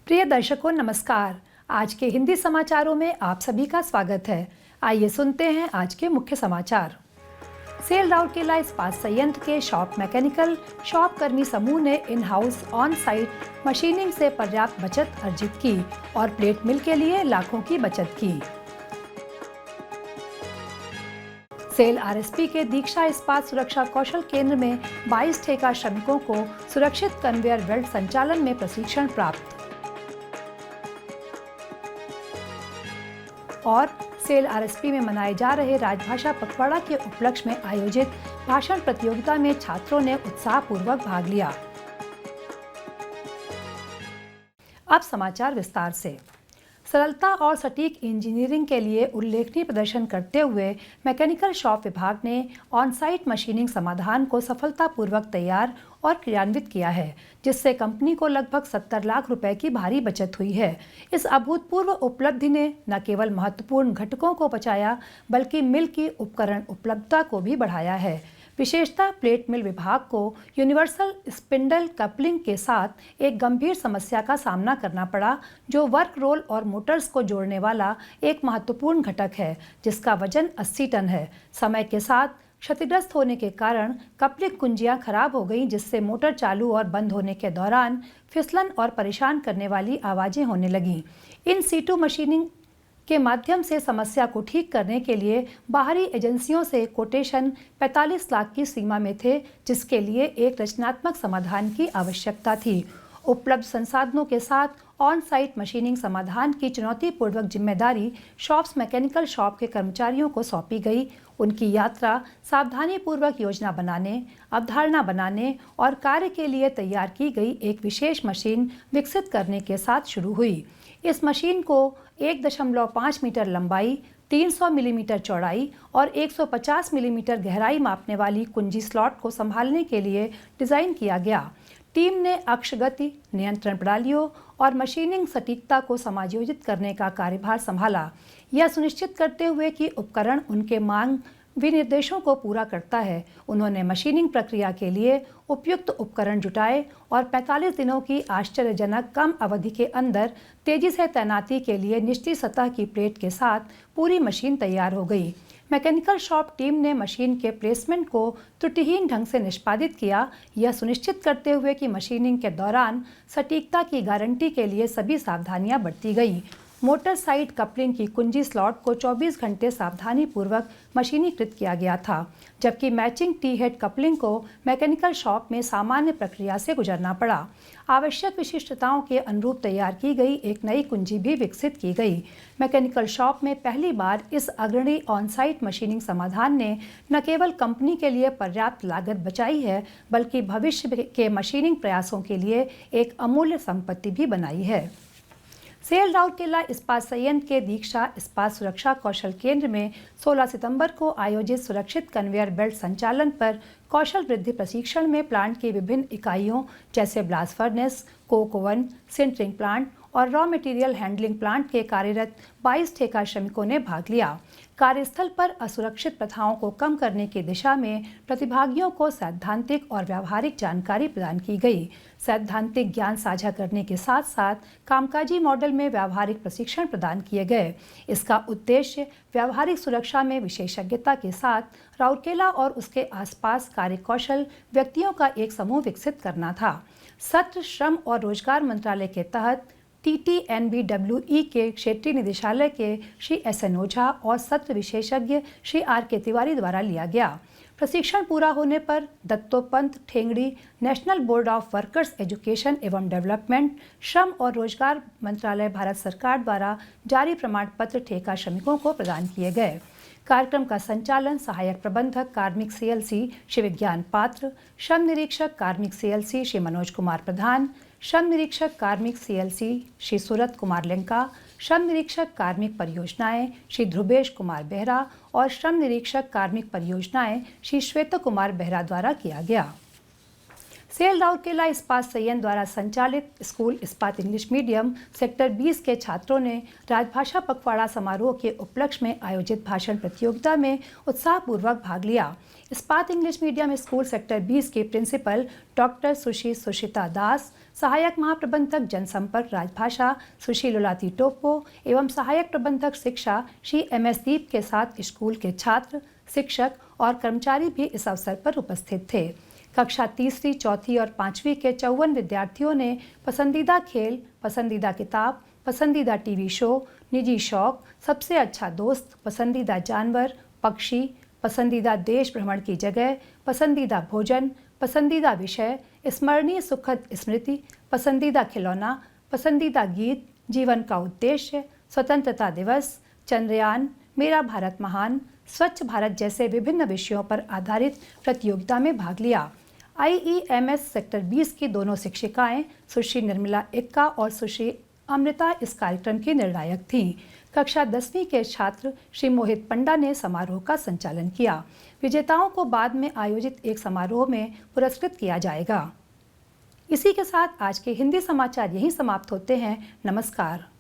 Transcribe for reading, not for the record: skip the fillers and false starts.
प्रिय दर्शकों नमस्कार। आज के हिंदी समाचारों में आप सभी का स्वागत है। आइए सुनते हैं आज के मुख्य समाचार। सेल राउरकेला इस्पात संयंत्र के शॉप मैकेनिकल शॉप कर्मी समूह ने in house on site machining से पर्याप्त बचत अर्जित की और प्लेट मिल के लिए लाखों की बचत की। सेल आरएसपी के दीक्षा इस्पात सुरक्षा कौशल केंद्र में 22 ठेका श्रमिकों को सुरक्षित कन्वेयर बेल्ट संचालन में प्रशिक्षण प्राप्त। और सेल आरएसपी में मनाए जा रहे राजभाषा पखवाड़ा के उपलक्ष्य में आयोजित भाषण प्रतियोगिता में छात्रों ने उत्साहपूर्वक भाग लिया। अब समाचार विस्तार से। सरलता और सटीक इंजीनियरिंग के लिए उल्लेखनीय प्रदर्शन करते हुए मैकेनिकल शॉप विभाग ने ऑन-साइट मशीनिंग समाधान को सफलतापूर्वक तैयार और क्रियान्वित किया है, जिससे कंपनी को लगभग 70 लाख रुपए की भारी बचत हुई है। इस अभूतपूर्व उपलब्धि ने न केवल महत्वपूर्ण घटकों को बचाया, बल्कि मिल की उपकरण उपलब्धता को भी बढ़ाया है। विशेषतः प्लेट मिल विभाग को यूनिवर्सल स्पिंडल कपलिंग के साथ एक गंभीर समस्या का सामना करना पड़ा, जो वर्क रोल और मोटर्स को जोड़ने वाला एक महत्वपूर्ण घटक है, जिसका वजन 80 टन है। समय के साथ क्षतिग्रस्त होने के कारण कपलिंग कुंजियां खराब हो गईं, जिससे मोटर चालू और बंद होने के दौरान फिसलन और परेशान करने वाली आवाजें होने लगीं। इन सीटू मशीनिंग के माध्यम से समस्या को ठीक करने के लिए बाहरी एजेंसियों से कोटेशन 45 लाख की सीमा में थे, जिसके लिए एक रचनात्मक समाधान की आवश्यकता थी। उपलब्ध संसाधनों के साथ ऑन साइट मशीनिंग समाधान की चुनौतीपूर्वक जिम्मेदारी शॉप्स मैकेनिकल शॉप के कर्मचारियों को सौंपी गई। उनकी यात्रा सावधानीपूर्वक योजना बनाने, अवधारणा बनाने और कार्य के लिए तैयार की गई एक विशेष मशीन विकसित करने के साथ शुरू हुई। इस मशीन को 1.5 मीटर लंबाई, 300 मिलीमीटर चौड़ाई और 150 मिलीमीटर गहराई मापने वाली कुंजी स्लॉट को संभालने के लिए डिज़ाइन किया गया। टीम ने अक्ष गति, नियंत्रण प्रणालियों और मशीनिंग सटीकता को समायोजित करने का कार्यभार संभाला, यह सुनिश्चित करते हुए कि उपकरण उनके मांग विनिर्देशों को पूरा करता है। उन्होंने मशीनिंग प्रक्रिया के लिए उपयुक्त उपकरण जुटाए और 45 दिनों की आश्चर्यजनक कम अवधि के अंदर तेजी से तैनाती के लिए निचली सतह की प्लेट के साथ पूरी मशीन तैयार हो गई। मैकेनिकल शॉप टीम ने मशीन के प्लेसमेंट को त्रुटिहीन ढंग से निष्पादित किया, यह सुनिश्चित करते हुए कि मशीनिंग के दौरान सटीकता की गारंटी के लिए सभी सावधानियां बरती गई। मोटर साइड कपलिंग की कुंजी स्लॉट को 24 घंटे सावधानीपूर्वक मशीनीकृत किया गया था, जबकि मैचिंग टी हेड कपलिंग को मैकेनिकल शॉप में सामान्य प्रक्रिया से गुजरना पड़ा। आवश्यक विशिष्टताओं के अनुरूप तैयार की गई एक नई कुंजी भी विकसित की गई। मैकेनिकल शॉप में पहली बार इस अग्रणी ऑन-साइट मशीनिंग समाधान ने न केवल कंपनी के लिए पर्याप्त लागत बचाई है, बल्कि भविष्य के मशीनिंग प्रयासों के लिए एक अमूल्य संपत्ति भी बनाई है। सेल राउरकेला इस्पात संयंत्र के दीक्षा इस्पात सुरक्षा कौशल केंद्र में 16 सितंबर को आयोजित सुरक्षित कन्वेयर बेल्ट संचालन पर कौशल वृद्धि प्रशिक्षण में प्लांट की विभिन्न इकाइयों जैसे blast furnace, Coke oven, sintering plant और रॉ मटेरियल हैंडलिंग प्लांट के कार्यरत 22 ठेका श्रमिकों ने भाग लिया। कार्यस्थल पर असुरक्षित प्रथाओं को कम करने की दिशा में प्रतिभागियों को सैद्धांतिक और व्यावहारिक जानकारी प्रदान की गई। सैद्धांतिक ज्ञान साझा करने के साथ साथ कामकाजी मॉडल में व्यावहारिक प्रशिक्षण प्रदान किए गए। इसका उद्देश्य व्यावहारिक सुरक्षा में विशेषज्ञता के साथ राउरकेला और उसके आसपास कार्यकौशल व्यक्तियों का एक समूह विकसित करना था। सत्र श्रम और रोजगार मंत्रालय के तहत TTNBWE के क्षेत्रीय निदेशालय के श्री SN ओझा और सत्र विशेषज्ञ श्री RK तिवारी द्वारा लिया गया। प्रशिक्षण पूरा होने पर Dattopant Thengadi national board of workers education एवं डेवलपमेंट, श्रम और रोजगार मंत्रालय भारत सरकार द्वारा जारी प्रमाण पत्र ठेका श्रमिकों को प्रदान किए गए। कार्यक्रम का संचालन सहायक प्रबंधक कार्मिक CLC श्री विज्ञान पात्र, श्रम निरीक्षक कार्मिक CLC श्री मनोज कुमार प्रधान, श्रम निरीक्षक कार्मिक CLC श्री सूरत कुमार लेंका, श्रम निरीक्षक कार्मिक परियोजनाएं श्री ध्रुवेश कुमार बेहरा और श्रम निरीक्षक कार्मिक परियोजनाएं श्री श्वेत कुमार बेहरा द्वारा किया गया। सेल राउरकेला इस्पात संयंत्र द्वारा संचालित स्कूल इस्पात इंग्लिश मीडियम सेक्टर 20 के छात्रों ने राजभाषा पखवाड़ा समारोह के उपलक्ष्य में आयोजित भाषण प्रतियोगिता में उत्साहपूर्वक भाग लिया। इस्पात इंग्लिश मीडियम स्कूल सेक्टर 20 के प्रिंसिपल डॉक्टर सुशिता दास, सहायक महाप्रबंधक जनसंपर्क राजभाषा सुश्री लुलाती टोप्पो एवं सहायक प्रबंधक शिक्षा श्री MS दीप के साथ स्कूल के छात्र, शिक्षक और कर्मचारी भी इस अवसर पर उपस्थित थे। कक्षा तीसरी, चौथी और 5वीं के 54 विद्यार्थियों ने पसंदीदा खेल, पसंदीदा किताब, पसंदीदा टीवी शो, निजी शौक, सबसे अच्छा दोस्त, पसंदीदा जानवर, पक्षी, पसंदीदा देश भ्रमण की जगह, पसंदीदा भोजन, पसंदीदा विषय, स्मरणीय सुखद स्मृति, पसंदीदा खिलौना, पसंदीदा गीत, जीवन का उद्देश्य, स्वतंत्रता दिवस, चंद्रयान, मेरा भारत महान, स्वच्छ भारत जैसे विभिन्न विषयों पर आधारित प्रतियोगिता में भाग लिया। IEMS सेक्टर 20 की दोनों शिक्षिकाएं सुश्री निर्मला इक्का और सुश्री अमृता इस कार्यक्रम की निर्णायक थीं। कक्षा 10वीं के छात्र श्री मोहित पंडा ने समारोह का संचालन किया। विजेताओं को बाद में आयोजित एक समारोह में पुरस्कृत किया जाएगा। इसी के साथ आज के हिंदी समाचार यहीं समाप्त होते हैं। नमस्कार।